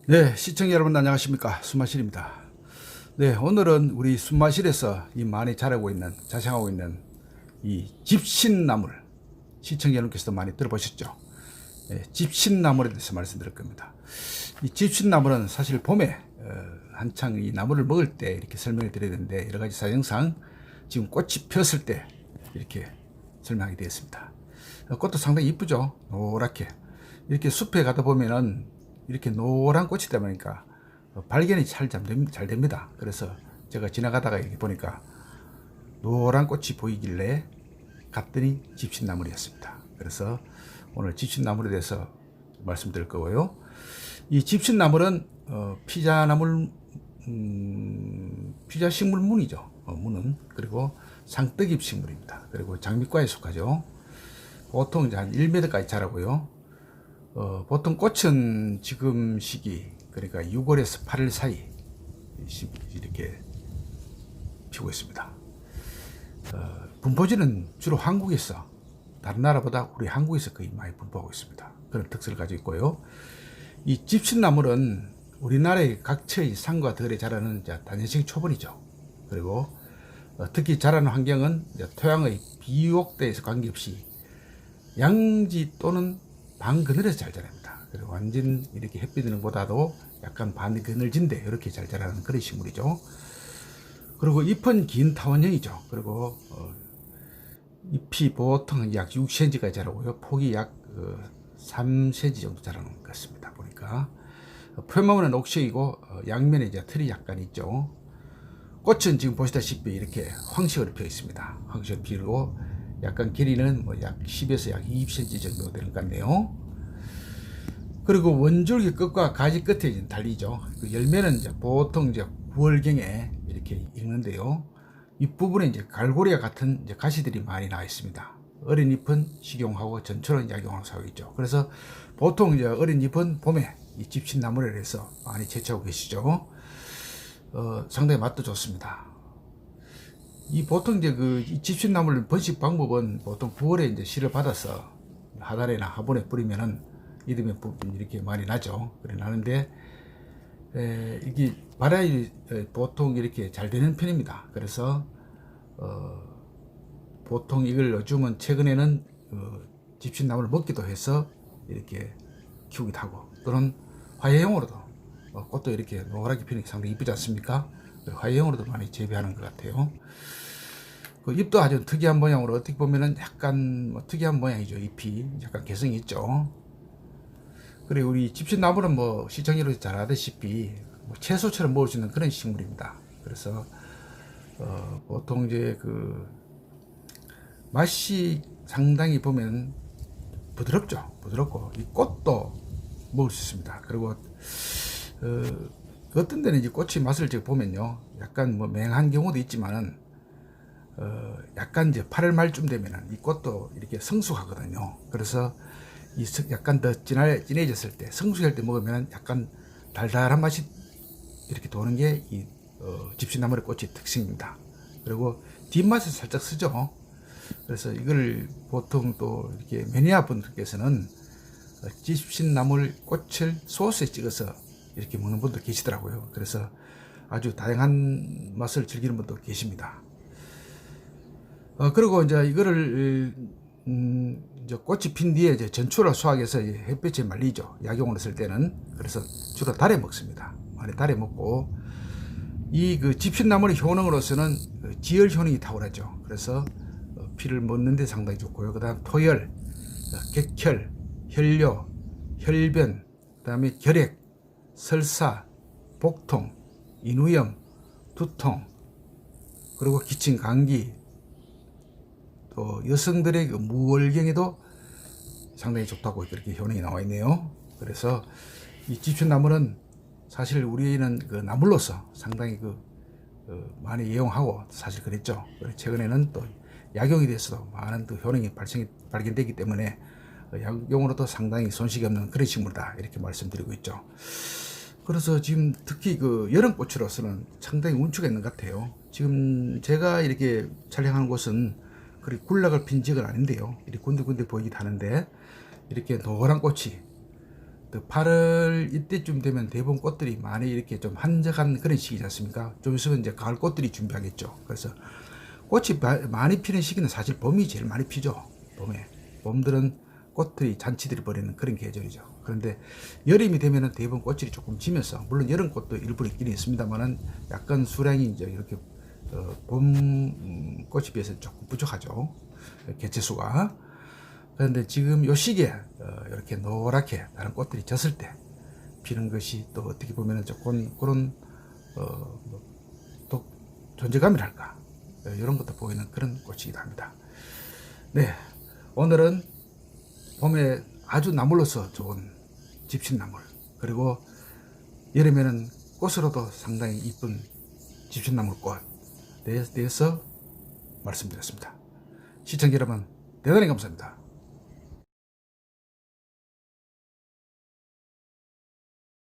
네, 시청자 여러분 안녕하십니까? 숨마실입니다. 네, 오늘은 우리 숨마실에서 이 많이 자라고 있는, 자생하고 있는 이 집신나물, 시청자 여러분께서도 많이 들어보셨죠? 네, 집신나물에 대해서 말씀드릴 겁니다. 이 집신나물은 사실 봄에 한창 이 나물을 먹을 때 이렇게 설명을 드려야 되는데, 여러 가지 사정상 지금 꽃이 폈을 때 이렇게 설명하게 되었습니다. 꽃도 상당히 이쁘죠? 노랗게. 이렇게 숲에 가다 보면은 이렇게 노란 꽃이 되다 보니까 발견이 잘 됩니다. 그래서 제가 지나가다가 이렇게 보니까 노란 꽃이 보이길래 갔더니 집신나물이었습니다. 그래서 오늘 집신나물에 대해서 말씀드릴 거고요. 이 집신나물은 피자나물, 피자식물문이죠. 문은. 그리고 상떡잎 식물입니다. 그리고 장미과에 속하죠. 보통 이제 한 1m까지 자라고요. 보통 꽃은 지금 시기, 그러니까 6월에서 8월 사이 이렇게 피고 있습니다. 분포지는 주로 한국에서, 다른 나라보다 우리 한국에서 거의 많이 분포하고 있습니다. 그런 특성을 가지고 있고요. 이 집신나물은 우리나라의 각처의 산과 들에 자라는 다년식 초벌이죠. 그리고 특히 자라는 환경은 토양의 비옥대에서 관계없이 양지 또는 반그늘에서 잘 자랍니다. 그리고 완전 이렇게 햇빛 있는 보다도 약간 반그늘진데 이렇게 잘 자라는 그런 식물이죠. 그리고 잎은 긴 타원형이죠. 그리고 잎이 보통 약 6cm까지 자라고요. 폭이 약 3cm 정도 자라는 것 같습니다. 보니까 표면은 옥색이고 양면에 이제 털이 약간 있죠. 꽃은 지금 보시다시피 이렇게 황색으로 피어 있습니다. 황색으로 피고 약간 길이는 약 10에서 약 20cm 정도 되는 것 같네요. 그리고 원줄기 끝과 가지 끝에 달리죠. 그 열매는 이제 보통 이제 9월경에 이렇게 익는데요. 윗부분에 이제 갈고리와 같은 이제 가시들이 많이 나와 있습니다. 어린 잎은 식용하고 전초는 약용하고 사고 있죠. 그래서 보통 이제 어린 잎은 봄에 이 집신나물에 해서 많이 채취하고 계시죠. 상당히 맛도 좋습니다. 이 보통 이제 그 집신나물 번식 방법은 보통 9월에 이제 씨를 받아서 하단에나 화분에 뿌리면은 이듬해 이렇게 많이 나죠. 그래 나는데 이게 발화이 보통 이렇게 잘 되는 편입니다. 그래서 보통 이걸 요즘은 최근에는 집신나물을 먹기도 해서 이렇게 키우기도 하고, 또는 화훼용으로도 꽃도 이렇게 노랗게 피는 게 상당히 이쁘지 않습니까? 화훼용으로도 많이 재배하는 것 같아요. 그 잎도 아주 특이한 모양으로, 어떻게 보면은 약간 특이한 모양이죠. 잎이 약간 개성이 있죠. 그리고 우리 집신나물은 시청자로 잘 아다시피 채소처럼 먹을 수 있는 그런 식물입니다. 그래서 보통 이제 그 맛이 상당히 보면 부드럽죠. 부드럽고 이 꽃도 먹을 수 있습니다. 그리고 어떤 데는 이제 꽃의 맛을 제가 보면요, 약간 맹한 경우도 있지만은 약간 이제 8월 말쯤 되면은 이 꽃도 이렇게 성숙하거든요. 그래서 이 약간 더 진해졌을 때, 성숙할 때 먹으면 약간 달달한 맛이 이렇게 도는 게 이 집신나물의 꽃의 특징입니다. 그리고 뒷맛이 살짝 쓰죠. 그래서 이걸 보통 또 이렇게 매니아 분들께서는 집신나물 꽃을 소스에 찍어서 이렇게 먹는 분도 계시더라고요. 그래서 아주 다양한 맛을 즐기는 분도 계십니다. 그리고 이제 이거를 이제 꽃이 핀 뒤에 이제 전초를 수확해서 햇빛에 말리죠. 약용으로 쓸 때는. 그래서 주로 달에 먹습니다. 많이 달에 먹고, 이 그 집신나물의 효능으로서는 지혈 효능이 탁월하죠. 그래서 피를 먹는 데 상당히 좋고요. 그다음 토열, 객혈, 혈뇨, 혈변, 그다음에 결핵, 설사, 복통, 인후염, 두통, 그리고 기침, 감기, 또 여성들의 그 무월경에도 상당히 좋다고 그렇게 효능이 나와 있네요. 그래서 이 집신나물은 사실 우리는 그 나물로서 상당히 많이 이용하고 사실 그랬죠. 최근에는 또 약용에 대해서도 많은 또 효능이 발견되기 때문에 약용으로도 상당히 손색이 없는 그런 식물이다 이렇게 말씀드리고 있죠. 그래서 지금 특히 그 여름꽃으로서는 상당히 운치가 있는 것 같아요. 지금 제가 이렇게 촬영하는 곳은 그리 군락을 핀 지역은 아닌데요. 이렇게 군데군데 보이기도 하는데, 이렇게 노란 꽃이 또 8월 이때쯤 되면 대부분 꽃들이 많이 이렇게 좀 한적한 그런 시기지 않습니까? 좀 있으면 이제 가을 꽃들이 준비하겠죠. 그래서 꽃이 많이 피는 시기는 사실 봄이 제일 많이 피죠. 봄에. 봄들은 꽃들이 잔치들이 벌이는 그런 계절이죠. 그런데 여름이 되면은 대부분 꽃들이 조금 지면서, 물론 여름 꽃도 일부 있긴 있습니다만은 약간 수량이 이제 이렇게 봄 꽃에 비해서 조금 부족하죠. 개체수가. 그런데 지금 요 시기에 이렇게 노랗게 다른 꽃들이 졌을 때 피는 것이 또 어떻게 보면은 조금 그런 또 존재감이랄까, 이런 것도 보이는 그런 꽃이기도 합니다. 네, 오늘은 봄에 아주 나물로서 좋은 집신나물, 그리고 여름에는 꽃으로도 상당히 이쁜 집신나물 꽃에 대해서 말씀드렸습니다. 시청자 여러분, 대단히 감사합니다.